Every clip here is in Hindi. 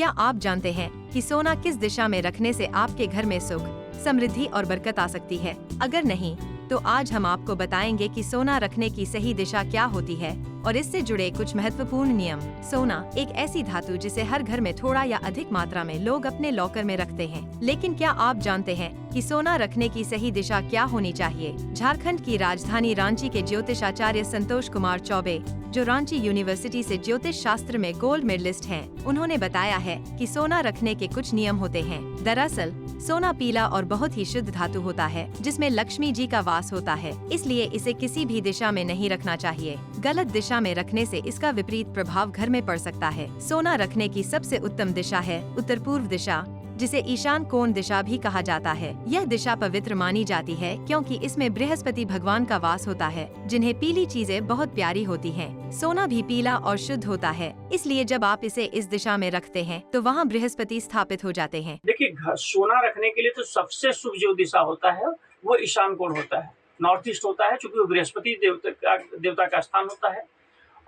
क्या आप जानते हैं कि सोना किस दिशा में रखने से आपके घर में सुख, समृद्धि और बरकत आ सकती है? अगर नहीं, तो आज हम आपको बताएंगे कि सोना रखने की सही दिशा क्या होती है और इससे जुड़े कुछ महत्वपूर्ण नियम। सोना एक ऐसी धातु जिसे हर घर में थोड़ा या अधिक मात्रा में लोग अपने लॉकर में रखते हैं, लेकिन क्या आप जानते हैं कि सोना रखने की सही दिशा क्या होनी चाहिए? झारखंड की राजधानी रांची के ज्योतिषाचार्य संतोष कुमार चौबे, जो रांची यूनिवर्सिटी से ज्योतिष शास्त्र में गोल्ड मेडलिस्ट हैं, उन्होंने बताया है कि सोना रखने के कुछ नियम होते हैं। दरअसल सोना पीला और बहुत ही शुद्ध धातु होता है, जिसमें लक्ष्मी जी का वास होता है, इसलिए इसे किसी भी दिशा में नहीं रखना चाहिए। गलत दिशा में रखने से इसका विपरीत प्रभाव घर में पड़ सकता है। सोना रखने की सबसे उत्तम दिशा है उत्तर पूर्व दिशा, जिसे ईशान कोण दिशा भी कहा जाता है। यह दिशा पवित्र मानी जाती है क्योंकि इसमें बृहस्पति भगवान का वास होता है, जिन्हें पीली चीजें बहुत प्यारी होती हैं। सोना भी पीला और शुद्ध होता है, इसलिए जब आप इसे इस दिशा में रखते हैं तो वहाँ बृहस्पति स्थापित हो जाते हैं। देखिए, सोना रखने के लिए तो सबसे शुभ जो दिशा होता है वो ईशान कोण होता है, नॉर्थ ईस्ट होता है, चूंकि वो बृहस्पति देवता का स्थान होता है।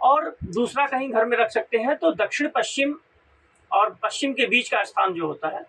और दूसरा कहीं घर में रख सकते हैं तो दक्षिण पश्चिम और पश्चिम के बीच का स्थान जो होता है,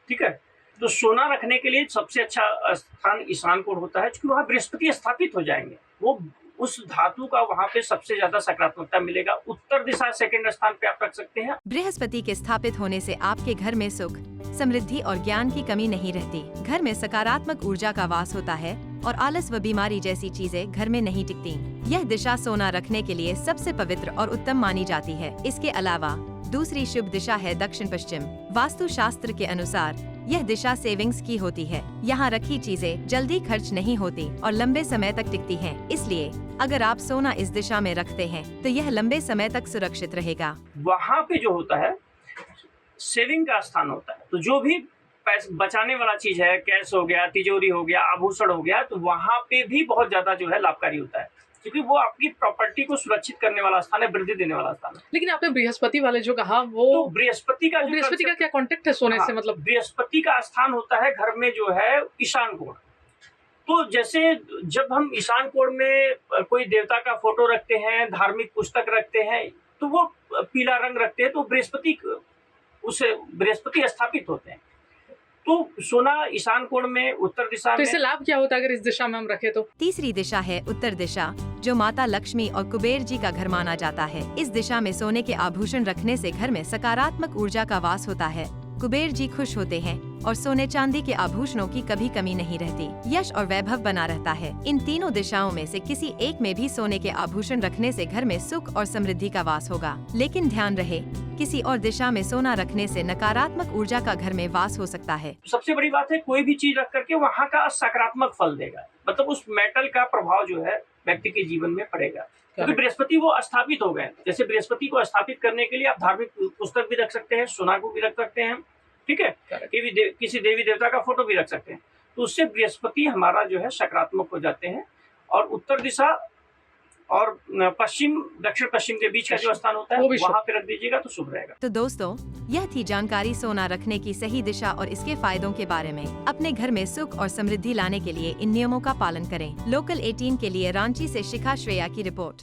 ठीक है। तो सोना रखने के लिए सबसे अच्छा स्थान ईशान कोण होता है, क्योंकि वहाँ बृहस्पति स्थापित हो जाएंगे। वो उस धातु का वहाँ पे सबसे ज्यादा सकारात्मकता मिलेगा। उत्तर दिशा सेकंड स्थान पे आप रख सकते हैं। बृहस्पति के स्थापित होने से आपके घर में सुख, समृद्धि और ज्ञान की कमी नहीं रहती। घर में सकारात्मक ऊर्जा का वास होता है और आलस व बीमारी जैसी चीजें घर में नहीं टिकती। यह दिशा सोना रखने के लिए सबसे पवित्र और उत्तम मानी जाती है। इसके अलावा दूसरी शुभ दिशा है दक्षिण पश्चिम। वास्तु शास्त्र के अनुसार यह दिशा सेविंग्स की होती है। यहाँ रखी चीजें जल्दी खर्च नहीं होती और लंबे समय तक टिकती हैं। इसलिए अगर आप सोना इस दिशा में रखते हैं तो यह लंबे समय तक सुरक्षित रहेगा। वहाँ पे जो होता है सेविंग का स्थान होता है, तो जो भी पैसे बचाने वाला चीज है, कैश हो गया, तिजोरी हो गया, आभूषण हो गया, तो वहाँ पे भी बहुत ज्यादा जो है लाभकारी होता है, क्योंकि वो आपकी प्रॉपर्टी को सुरक्षित करने वाला स्थान है, वृद्धि देने वाला स्थान है। लेकिन आपने बृहस्पति वाले जो कहा वो तो बृहस्पति का क्या कॉन्टेक्ट है सोने से? मतलब बृहस्पति का स्थान होता है घर में जो है ईशान कोण। तो जैसे जब हम ईशान कोण में कोई देवता का फोटो रखते हैं, धार्मिक पुस्तक रखते हैं, तो वो पीला रंग रखते हैं, तो बृहस्पति स्थापित होते हैं। तो सोना ईशान कोण में उत्तर दिशा में। तो इससे लाभ क्या होता है अगर इस दिशा में हम रखें तो? तीसरी दिशा है उत्तर दिशा, जो माता लक्ष्मी और कुबेर जी का घर माना जाता है। इस दिशा में सोने के आभूषण रखने से घर में सकारात्मक ऊर्जा का वास होता है, कुबेर जी खुश होते हैं और सोने चांदी के आभूषणों की कभी कमी नहीं रहती। यश और वैभव बना रहता है। इन तीनों दिशाओं में से किसी एक में भी सोने के आभूषण रखने से घर में सुख और समृद्धि का वास होगा। लेकिन ध्यान रहे, किसी और दिशा में सोना रखने से नकारात्मक ऊर्जा का घर में वास हो सकता है। सबसे बड़ी बात है, कोई भी चीज रख करके वहाँ का सकारात्मक फल देगा, मतलब उस मेटल का प्रभाव जो है व्यक्ति के जीवन में पड़ेगा, क्योंकि बृहस्पति वो स्थापित हो गए। जैसे बृहस्पति को स्थापित करने के लिए आप धार्मिक पुस्तक भी रख सकते हैं, सोना को भी रख सकते हैं, ठीक है, किसी देवी देवता का फोटो भी रख सकते हैं। तो उससे बृहस्पति हमारा जो है सकारात्मक हो जाते हैं। और उत्तर दिशा और पश्चिम दक्षिण पश्चिम के बीच का जो स्थान होता है वहाँ पे रख दीजिएगा तो शुभ रहेगा। तो दोस्तों, यह थी जानकारी सोना रखने की सही दिशा और इसके फायदों के बारे में। अपने घर में सुख और समृद्धि लाने के लिए इन नियमों का पालन करें। लोकल 18 के लिए रांची से शिखा श्रेया की रिपोर्ट।